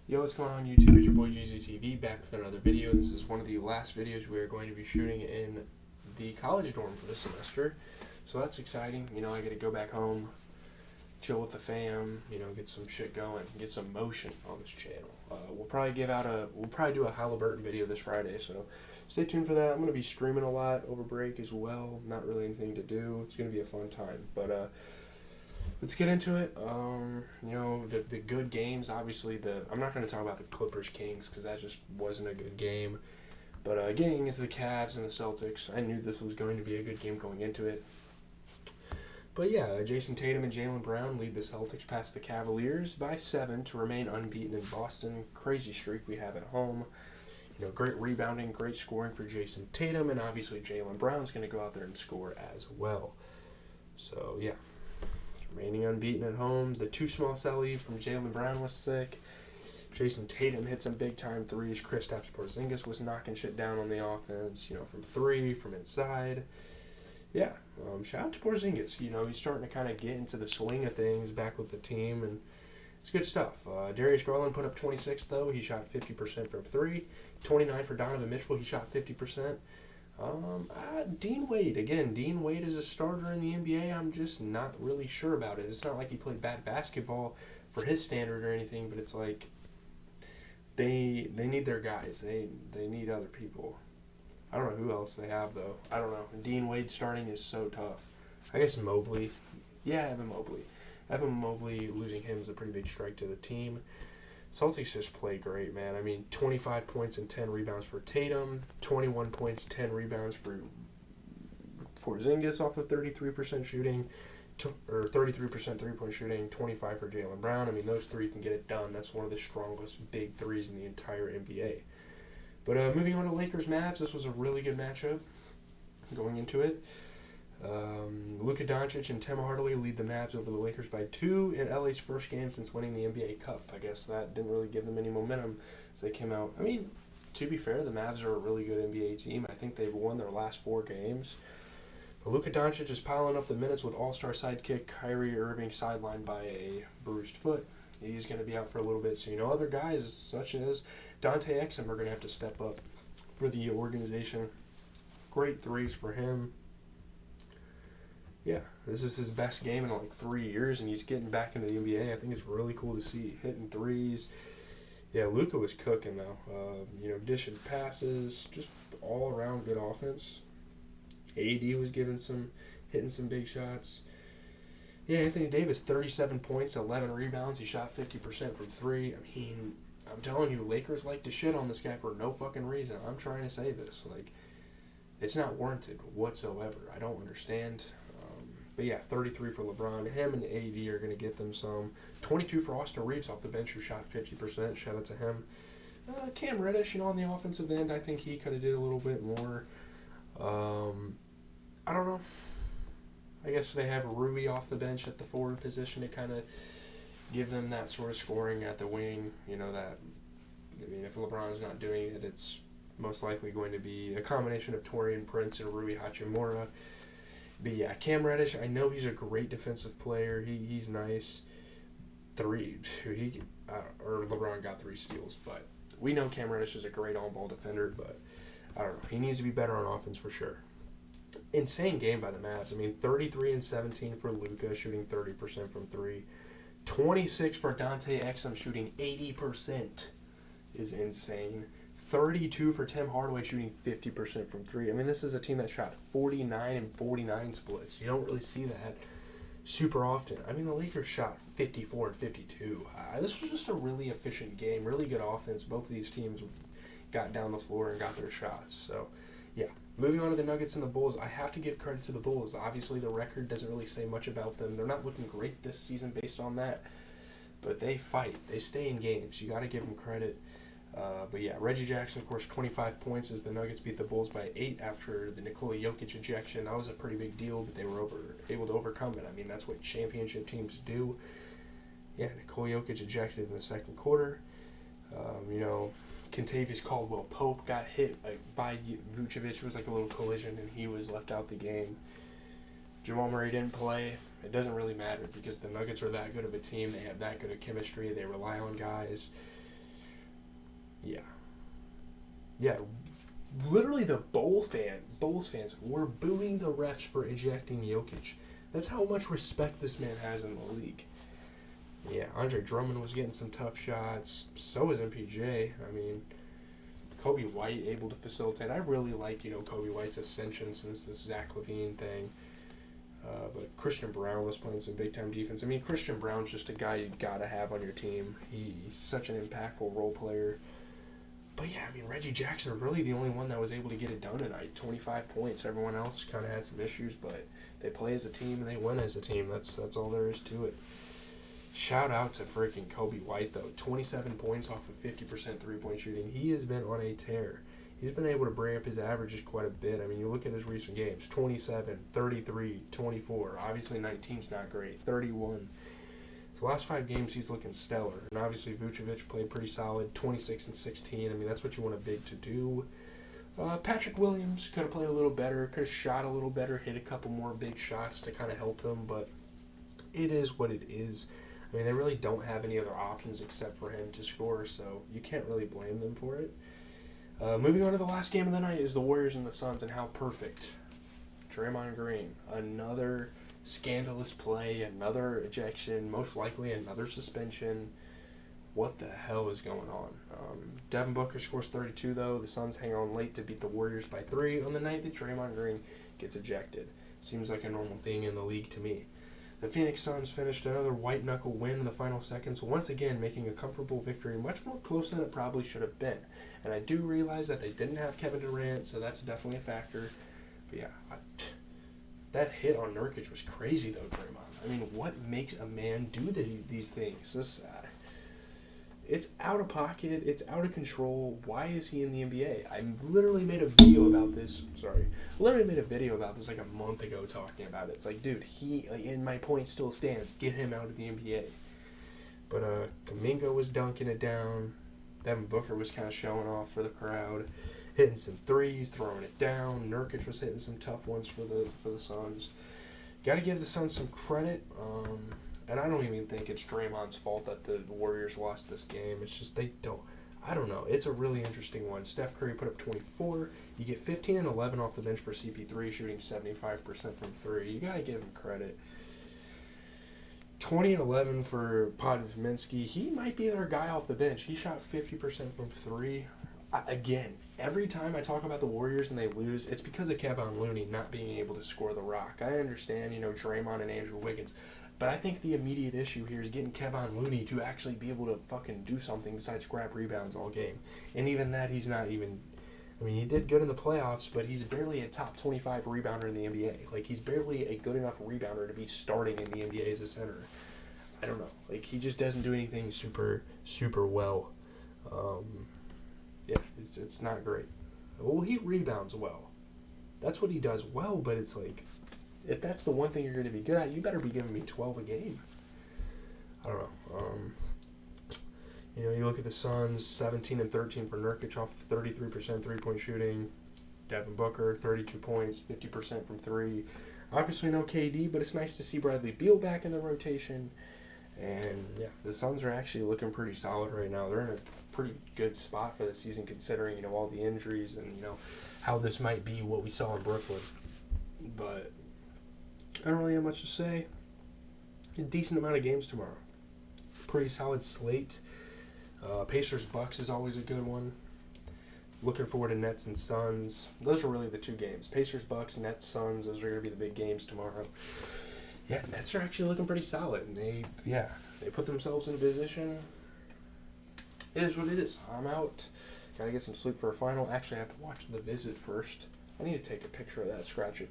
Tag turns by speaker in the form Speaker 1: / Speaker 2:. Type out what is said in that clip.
Speaker 1: Yo, what's going on YouTube? It's your boy GZTV back with another video. This is one of the last videos we are going to be shooting in the college dorm for the semester. So that's exciting. I get to go back home, chill with the fam, get some shit going, get some motion on this channel. We'll probably do a Halliburton video this Friday, so stay tuned for that. I'm going to be streaming a lot over break as well. Not really anything to do. It's going to be a fun time, but let's get into it. The good games, obviously, I'm not going to talk about the Clippers-Kings because that just wasn't a good game. But getting into the Cavs and the Celtics, I knew this was going to be a good game going into it. But yeah, Jason Tatum and Jaylen Brown lead the Celtics past the Cavaliers by 7 to remain unbeaten in Boston. Crazy streak we have at home. Great rebounding, great scoring for Jason Tatum, and obviously Jaylen Brown's going to go out there and score as well. So yeah. Remaining unbeaten at home. The too small cell lead from Jaylen Brown was sick. Jason Tatum hit some big time threes. Kristaps Porzingis was knocking shit down on the offense, from three, from inside. Yeah, shout out to Porzingis. He's starting to kind of get into the swing of things back with the team, and it's good stuff. Darius Garland put up 26, though. He shot 50% from three. 29 for Donovan Mitchell. He shot 50%. Dean Wade. Again, Dean Wade is a starter in the NBA. I'm just not really sure about it. It's not like he played bad basketball for his standard or anything, but it's like they need their guys. They need other people. I don't know who else they have, though. I don't know. Dean Wade starting is so tough. I guess Mobley. Yeah, Evan Mobley. Evan Mobley, losing him is a pretty big strike to the team. Celtics just play great, man. 25 points and 10 rebounds for Tatum, 21 points, 10 rebounds for Porzingis off of 33% shooting, or 33% three-point shooting, 25 for Jaylen Brown. Those three can get it done. That's one of the strongest big threes in the entire NBA. But moving on to Lakers-Mavs, this was a really good matchup going into it. Luka Doncic and Tim Hardaway lead the Mavs over the Lakers by 2 in LA's first game since winning the NBA Cup. I guess that didn't really give them any momentum as they came out. To be fair, the Mavs are a really good NBA team. I think they've won their last 4 games. But Luka Doncic is piling up the minutes with all-star sidekick Kyrie Irving sidelined by a bruised foot. He's going to be out for a little bit. So, other guys such as Dante Exum are going to have to step up for the organization. Great threes for him. Yeah, this is his best game in like 3 years, and he's getting back into the NBA. I think it's really cool to see hitting threes. Yeah, Luka was cooking though. Dishing passes, just all around good offense. AD was hitting some big shots. Yeah, Anthony Davis, 37 points, 11 rebounds. He shot 50% from three. I'm telling you, Lakers like to shit on this guy for no fucking reason. I'm trying to say this. It's not warranted whatsoever. I don't understand. But yeah, 33 for LeBron. Him and AD are going to get them some. 22 for Austin Reeves off the bench, who shot 50%. Shout out to him. Cam Reddish, on the offensive end, I think he could have did a little bit more. I don't know. I guess they have Rui off the bench at the forward position to kind of give them that sort of scoring at the wing. If LeBron's not doing it, it's most likely going to be a combination of Taurean Prince and Rui Hachimura. But yeah, Cam Reddish, I know he's a great defensive player. He's nice. LeBron got 3 steals, but we know Cam Reddish is a great on-ball defender, but I don't know. He needs to be better on offense for sure. Insane game by the Mavs. 33 and 17 for Luka, shooting 30% from 3. 26 for Dante Exum, shooting 80% is insane. 32 for Tim Hardaway, shooting 50% from 3. This is a team that shot 49 and 49 splits. You don't really see that super often. The Lakers shot 54 and 52. This was just a really efficient game, really good offense. Both of these teams got down the floor and got their shots. So, yeah. Moving on to the Nuggets and the Bulls, I have to give credit to the Bulls. Obviously, the record doesn't really say much about them. They're not looking great this season based on that. But they fight. They stay in games. You got to give them credit. But yeah, Reggie Jackson, of course, 25 points as the Nuggets beat the Bulls by 8 after the Nikola Jokic ejection. That was a pretty big deal, but they were able to overcome it. That's what championship teams do. Yeah, Nikola Jokic ejected in the second quarter. Kentavious Caldwell-Pope got hit by Vucevic. It was like a little collision, and he was left out the game. Jamal Murray didn't play. It doesn't really matter because the Nuggets are that good of a team. They have that good of chemistry. They rely on guys. Yeah. Yeah. Literally, the Bulls fans were booing the refs for ejecting Jokic. That's how much respect this man has in the league. Yeah, Andre Drummond was getting some tough shots. So was MPJ. I mean, Kobe White able to facilitate. I really like, Kobe White's ascension since this Zach LaVine thing. But Christian Brown was playing some big-time defense. I mean, Christian Brown's just a guy you got to have on your team. He's such an impactful role player. But, yeah, I mean, Reggie Jackson really the only one that was able to get it done tonight. 25 points. Everyone else kind of had some issues, but they play as a team and they win as a team. That's all there is to it. Shout out to freaking Kobe White, though. 27 points off of 50% three-point shooting. He has been on a tear. He's been able to bring up his averages quite a bit. I mean, you look at his recent games, 27, 33, 24. Obviously, 19's not great. 31. So the last 5 games, he's looking stellar. And obviously, Vucevic played pretty solid, 26 and 16. I mean, that's what you want a big to do. Patrick Williams could have played a little better, could have shot a little better, hit a couple more big shots to kind of help them. But it is what it is. I mean, they really don't have any other options except for him to score, so you can't really blame them for it. Moving on to the last game of the night is the Warriors and the Suns, and how perfect. Draymond Green, another scandalous play, another ejection, most likely another suspension. What the hell is going on? Devin Booker scores 32, though. The Suns hang on late to beat the Warriors by 3 on the night that Draymond Green gets ejected. Seems like a normal thing in the league to me. The Phoenix Suns finished another white-knuckle win in the final seconds, once again making a comfortable victory, much more close than it probably should have been. And I do realize that they didn't have Kevin Durant, so that's definitely a factor. But yeah, that hit on Nurkic was crazy, though, Draymond. I mean, what makes a man do these things? It's out of pocket. It's out of control. Why is he in the NBA? I literally made a video about this. Like a month ago talking about it. It's like, dude, and my point still stands. Get him out of the NBA. But Kuminga was dunking it down. Devin Booker was kind of showing off for the crowd, hitting some threes, throwing it down. Nurkic was hitting some tough ones for the Suns. Got to give the Suns some credit. And I don't even think it's Draymond's fault that the Warriors lost this game. It's just they don't. I don't know. It's a really interesting one. Steph Curry put up 24. You get 15 and 11 off the bench for CP3, shooting 75% from 3. You got to give him credit. 20 and 11 for Podziemski. He might be their guy off the bench. He shot 50% from 3. Again, every time I talk about the Warriors and they lose, it's because of Kevin Looney not being able to score the rock. I understand, Draymond and Andrew Wiggins. But I think the immediate issue here is getting Kevin Looney to actually be able to fucking do something besides grab rebounds all game. And even that, he's not even... I mean, he did good in the playoffs, but he's barely a top 25 rebounder in the NBA. Like, he's barely a good enough rebounder to be starting in the NBA as a center. I don't know. Like, he just doesn't do anything super, super well. Yeah, it's not great. Well, he rebounds well. That's what he does well, but it's like... If that's the one thing you're going to be good at, you better be giving me 12 a game. I don't know. You look at the Suns, 17 and 13 for Nurkic off of 33% three-point shooting. Devin Booker, 32 points, 50% from 3. Obviously no KD, but it's nice to see Bradley Beal back in the rotation. And, yeah, the Suns are actually looking pretty solid right now. They're in a pretty good spot for the season considering, all the injuries and, how this might be what we saw in Brooklyn. But... I don't really have much to say. A decent amount of games tomorrow. Pretty solid slate. Pacers-Bucks is always a good one. Looking forward to Nets and Suns. Those are really the 2 games. Pacers-Bucks, Nets, Suns. Those are going to be the big games tomorrow. Yeah, Nets are actually looking pretty solid. And they put themselves in a position. It is what it is. I'm out. Got to get some sleep for a final. Actually, I have to watch The Visit first. I need to take a picture of that scratch it.